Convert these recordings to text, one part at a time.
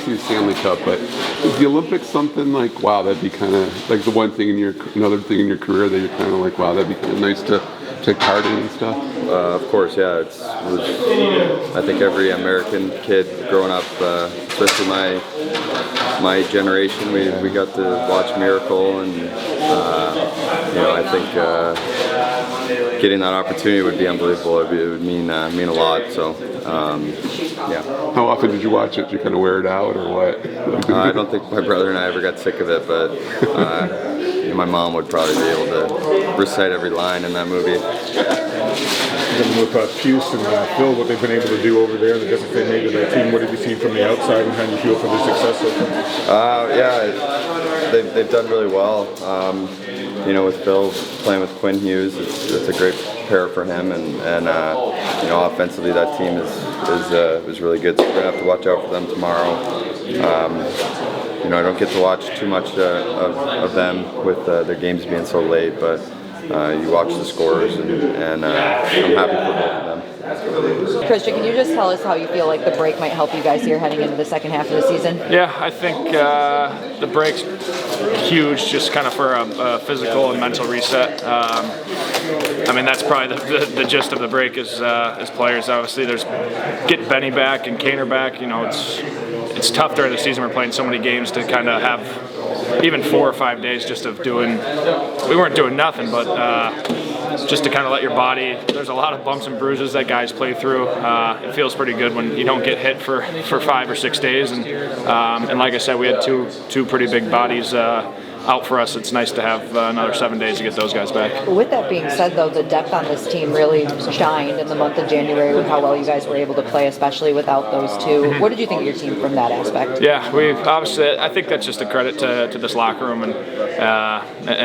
obviously the Stanley Cup, but is the Olympics something like, wow, that'd be kind of like the one thing another thing in your career that you're kind of like, wow, that'd be kind of nice to take part in and stuff? Of course, yeah. It was, I think every American kid growing up, especially my generation, we got to watch Miracle, and I think getting that opportunity would be unbelievable. It would mean a lot. So, yeah. How often did you watch it? Did you kind of wear it out, or what? I don't think my brother and I ever got sick of it, but my mom would probably be able to recite every line in that movie. Then with Puce and Phil, what they've been able to do over there, the difference they made to their team, what have you seen from the outside, and how do you feel for their success so far? They've done really well. With Phil playing with Quinn Hughes, it's a great pair for him, and offensively that team is really good. So we're gonna have to watch out for them tomorrow. I don't get to watch too much of them with their games being so late, but you watch the scores, and I'm happy for both of them. Christian, can you just tell us how you feel like the break might help you guys here heading into the second half of the season? Yeah, I think the break's huge, just kind of for a physical and mental reset. That's probably the gist of the break is players. Obviously, there's get Benny back and Kaner back. It's tough during the season. We're playing so many games to kind of have even 4 or 5 days just of doing. We weren't doing nothing, but just to kind of let your body. There's a lot of bumps and bruises that guys play through. It feels pretty good when you don't get hit for 5 or 6 days, and like I said, we had two pretty big bodies out for us. It's nice to have another 7 days to get those guys back. With that being said, though, the depth on this team really shined in the month of January with how well you guys were able to play, especially without those two. Mm-hmm. What did you think of your team from that aspect? Yeah, I think that's just a credit to this locker room and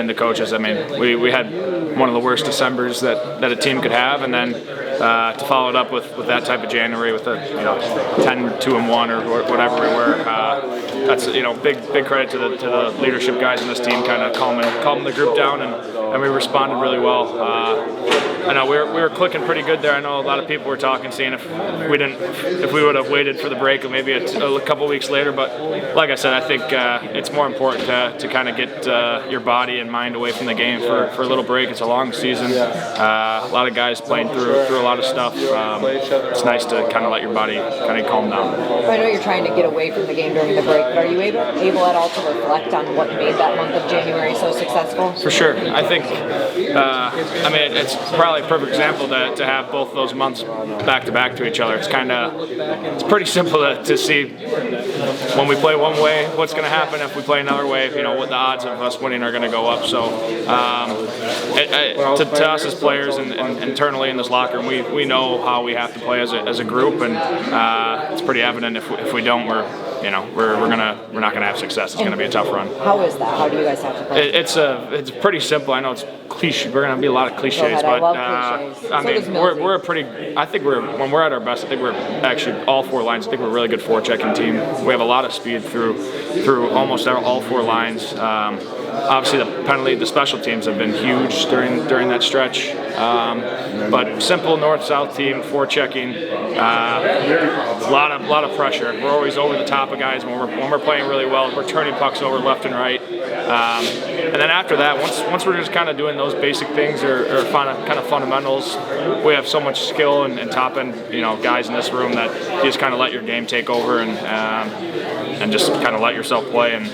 the coaches. We had one of the worst Decembers that a team could have, and then to follow it up with that type of January with a 10-2-1 or whatever we were. That's big credit to the leadership guys in this team, kind of calming the group down, and we responded really well. I know we were clicking pretty good there. I know a lot of people were talking, seeing if we would have waited for the break or maybe a couple weeks later. But like I said, I think it's more important to kind of get your body and mind away from the game for a little break. It's a long season. A lot of guys playing through a lot of stuff. It's nice to kind of let your body kind of calm down. I know you're trying to get away from the game during the break, but are you able at all to reflect on what made that month of January so successful? For sure. I think, it's probably a perfect example to have both those months back to back to each other. It's pretty simple to see when we play one way, what's going to happen. If we play another way, what the odds of us winning are going to go up. So to us as players and internally in this locker room, we know how we have to play as a group, and it's pretty evident if we don't, we're not gonna have success. It's gonna be a tough run. How is that? How do you guys have to play? It's pretty simple. I know it's cliche. We're gonna be a lot of cliches, but when we're at our best, I think we're actually all 4 lines. I think we're a really good forechecking team. We have a lot of speed through almost all 4 lines. Obviously, the special teams have been huge during that stretch. But simple north-south team, forechecking, a lot of pressure. We're always over the top of guys when we're playing really well. We're turning pucks over left and right, and then after that, once we're just kind of doing those basic things or kind of fundamentals, we have so much skill and top end guys in this room that you just kind of let your game take over and just kind of let yourself play, and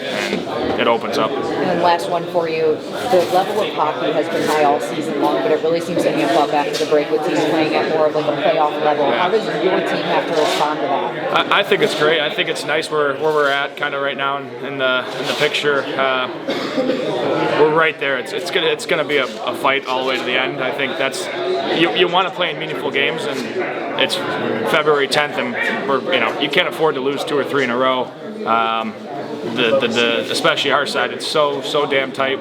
it opens up. And then last one for you, the level of hockey has been high all season long, but it really seems to amp up after the break with teams playing at more of like a playoff level. How does your team have to respond to that? I think it's great. I think it's nice where we're at kind of right now in the picture. We're right there. It's gonna be a fight all the way to the end. I think that's you want to play in meaningful games, and it's February 10th, and you can't afford to lose 2 or 3 in a row. Especially our side, it's so damn tight.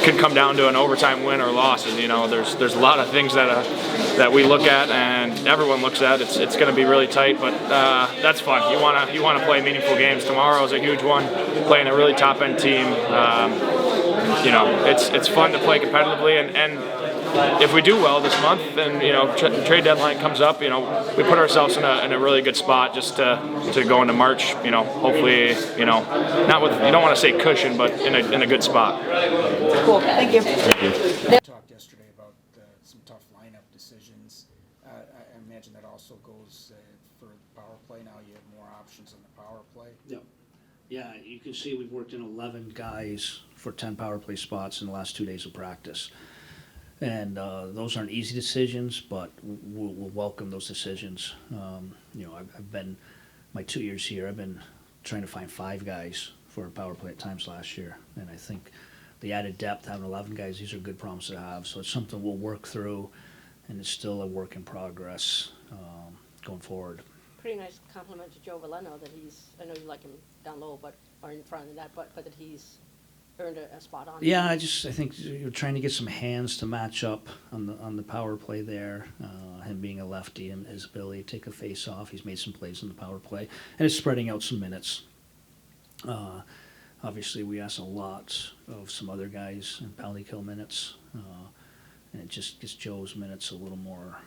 Could come down to an overtime win or losses. There's a lot of things that we look at and everyone looks at. It's going to be really tight, but that's fun. You want to play meaningful games. Tomorrow is a huge one. Playing a really top end team. It's fun to play competitively, and if we do well this month, then trade deadline comes up, we put ourselves in a really good spot just to go into March. Hopefully, not with, you don't want to say cushion, but in a good spot. Cool. Thank you. We talked yesterday about some tough lineup decisions. I imagine that also goes for the power play. Now you have more options in the power play. Yep. Yeah, you can see we've worked in 11 guys for 10 power play spots in the last 2 days of practice. And those aren't easy decisions, but we'll welcome those decisions. I've been, my 2 years here, I've been trying to find 5 guys for a power play at times last year. And I think the added depth, having 11 guys, these are good problems to have. So it's something we'll work through, and it's still a work in progress going forward. Pretty nice compliment to Joe Valeno that I know you like him down low, or in front of that, but that he's earned a spot on. Yeah, I think you're trying to get some hands to match up on the power play there. Him being a lefty and his ability to take a face off, he's made some plays in the power play, and it's spreading out some minutes. Obviously, we asked a lot of some other guys in penalty kill minutes, and it just gets Joe's minutes a little more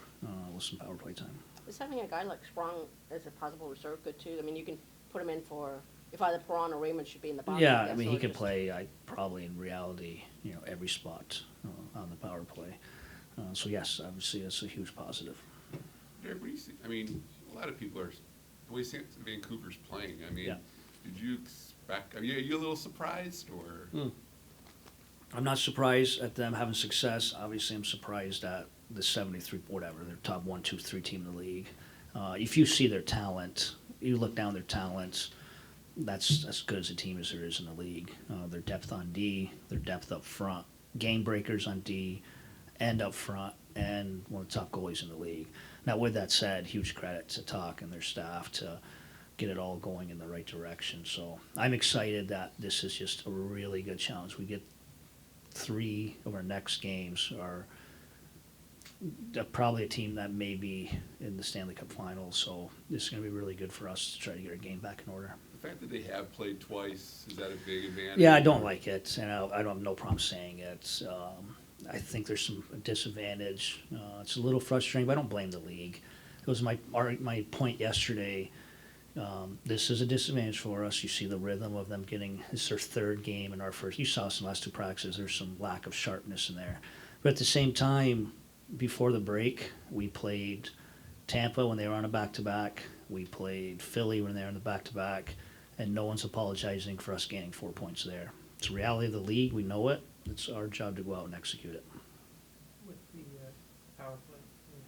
with some power play time. Is having a guy like Sprong as a possible reserve good too? I mean, you can put him in for if either Perron or Raymond should be in the box. Yeah, I mean, he could play probably in reality, every spot on the power play. So yes, obviously that's a huge positive. Derek, what do you see? I mean, a lot of people are the way Vancouver's playing. I mean, Yeah. did you expect? Are you a little surprised or? I'm not surprised at them having success. Obviously, I'm surprised at the 73, whatever, their top 1, 2, 3 team in the league. If you see their talent, you look down their talent, that's as good as a team as there is in the league. Their depth on D, their depth up front, game breakers on D and up front, and one of the top goalies in the league. Now, with that said, huge credit to Talk and their staff to get it all going in the right direction. So I'm excited that this is just a really good challenge. We get 3 of our next games are probably a team that may be in the Stanley Cup Finals. So this is going to be really good for us to try to get our game back in order. The fact that they have played twice, is that a big advantage? Yeah, I don't like it, and I don't have no problem saying it. I think there's some disadvantage. It's a little frustrating, but I don't blame the league. It was my point yesterday. This is a disadvantage for us. You see the rhythm of them getting, it's their 3rd game in our first. You saw us in the last 2 practices. There's some lack of sharpness in there. But at the same time, before the break, we played Tampa when they were on a back-to-back. We played Philly when they were on the back-to-back. And no one's apologizing for us gaining 4 points there. It's the reality of the league. We know it. It's our job to go out and execute it. With the power play,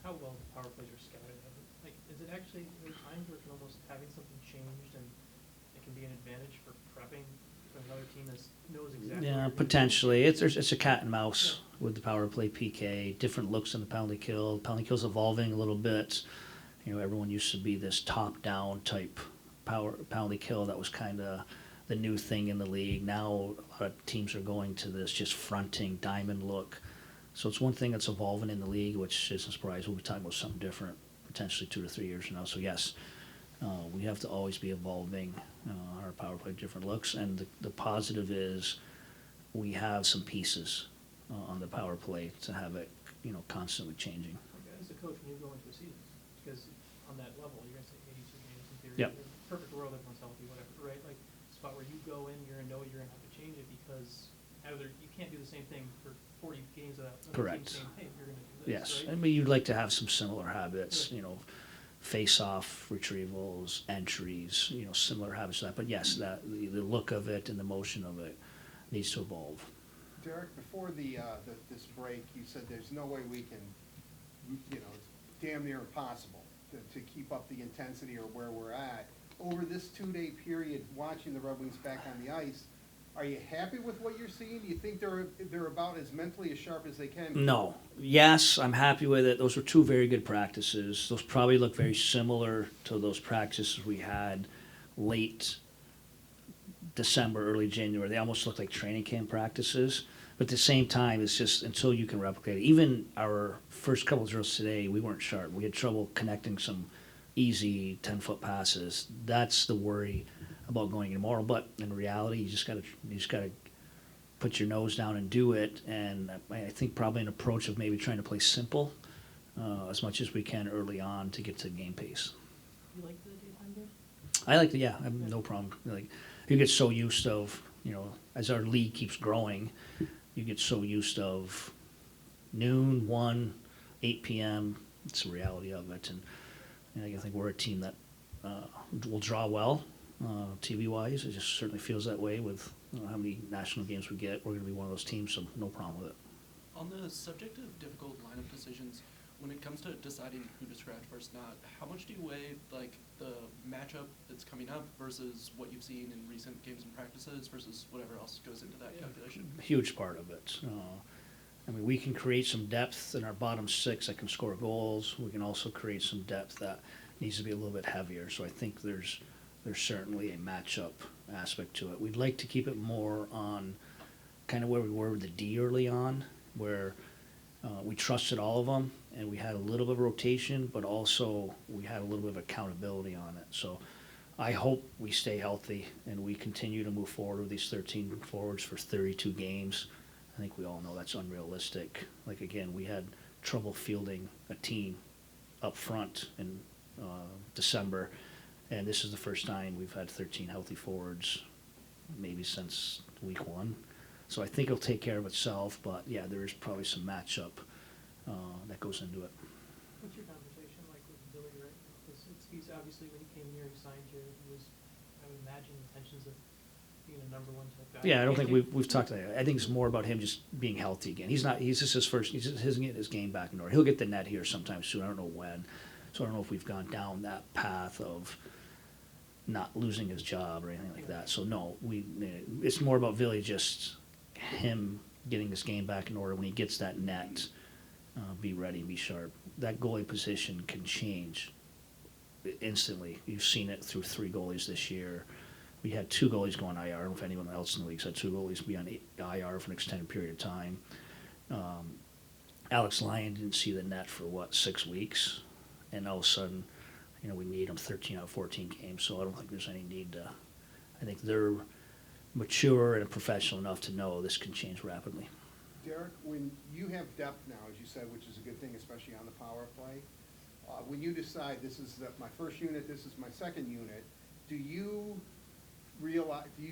how well the power plays are scouted? Like, is it actually, there are times where it can almost having something changed and it can be an advantage for prepping for another team that knows exactly? Yeah, potentially. It's a cat and mouse with the power play PK. Different looks in the penalty kill. Penalty kill's evolving a little bit. Everyone used to be this top-down type penalty kill. That was kind of the new thing in the league. Now a lot of teams are going to this just fronting diamond look. So it's one thing that's evolving in the league, which isn't a surprise. We'll be talking about something different potentially 2 to 3 years from now. So yes, we have to always be evolving our power play, different looks. And the positive is we have some pieces on the power play to have it, constantly changing. As a coach, when you go into a season, because on that level, you're going to say 82 games in theory. Yep. Perfect world, everyone's healthy, whatever, right? Like, spot where you go in, you're going to know you're going to have to change it because either you can't do the same thing for 40 games without Correct. saying, hey, you're going to do this, Yes, right? I mean, you'd like to have some similar habits, face-off retrievals, entries, similar habits to that. But yes, that the look of it and the motion of it needs to evolve. Derek, before this break, you said there's no way we can, it's damn near impossible to keep up the intensity or where we're at. Over this 2-day period, watching the Red Wings back on the ice, are you happy with what you're seeing? Do you think they're about as mentally as sharp as they can be? No. Yes, I'm happy with it. Those were 2 very good practices. Those probably look very similar to those practices we had late December, early January. They almost look like training camp practices. But at the same time, it's just until you can replicate it. Even our first couple of drills today, we weren't sharp. We had trouble connecting some easy 10-foot passes. That's the worry about going tomorrow. But in reality, you just gotta put your nose down and do it. And I think probably an approach of maybe trying to play simple as much as we can early on to get to game pace. You like the daytime game? I like I have no problem. Like, you get so used of, as our league keeps growing, you get so used of noon, 1, 8 p.m. It's the reality of it. And I think we're a team that will draw well, TV-wise. It just certainly feels that way with how many national games we get. We're going to be one of those teams, so no problem with it. On the subject of difficult lineup decisions, when it comes to deciding who to scratch versus not, how much do you weigh like the matchup that's coming up versus what you've seen in recent games and practices versus whatever else goes into that calculation? Huge part of it. We can create some depth in our bottom six that can score goals. We can also create some depth that needs to be a little bit heavier. So I think there's certainly a matchup aspect to it. We'd like to keep it more on kind of where we were with the D early on, where we trusted all of them, and we had a little bit of rotation, but also we had a little bit of accountability on it. So I hope we stay healthy and we continue to move forward with these 13 forwards for 32 games. I think we all know that's unrealistic. Like, again, we had trouble fielding a team up front in December, and this is the first time we've had 13 healthy forwards maybe since week 1. So I think it'll take care of itself, but yeah, there is probably some matchup that goes into it. What's your conversation like with Billy right now? Because he's obviously, when he came here, he signed here, he was, I would imagine, intentions of being a number 1 type guy. Yeah, I don't think we've talked about it. I think it's more about him just being healthy again. He's just his first, he's getting his game back in order. He'll get the net here sometime soon. I don't know when. So I don't know if we've gone down that path of not losing his job or anything like that. So no, it's more about Billy, just him getting this game back in order. When he gets that net, be ready, be sharp. That goalie position can change instantly. You've seen it through 3 goalies this year. We had 2 goalies go on IR. I don't know if anyone else in the league's had 2 goalies be on IR for an extended period of time. Alex Lyon didn't see the net for 6 weeks, and all of a sudden, we need him 13 out of 14 games. So I don't think there's any need to. I think they're mature and professional enough to know this can change rapidly. Derek, when you have depth now, as you said, which is a good thing, especially on the power play, when you decide this is my first unit, this is my second unit, do you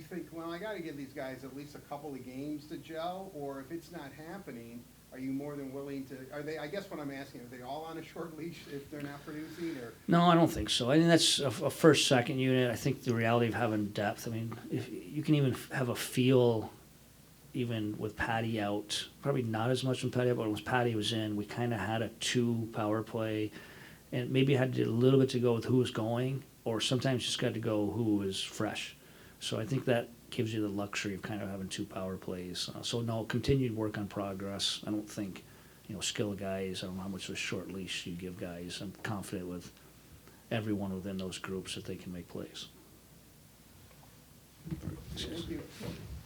think, well, I got to give these guys at least a couple of games to gel, or if it's not happening, are you more than willing to, I guess what I'm asking, are they all on a short leash if they're not producing, or? No, I don't think so. I think that's a first, second unit. I think the reality of having depth, if you can even have a feel, even with Patty out, probably not as much when Patty out, but when Patty was in, we kind of had a 2 power play, and maybe had to do a little bit to go with who was going, or sometimes just got to go who was fresh. So I think that gives you the luxury of kind of having 2 power plays. So no, continued work on progress. I don't think, skill guys, I don't know how much of a short leash you give guys. I'm confident with everyone within those groups that they can make plays. Thank you.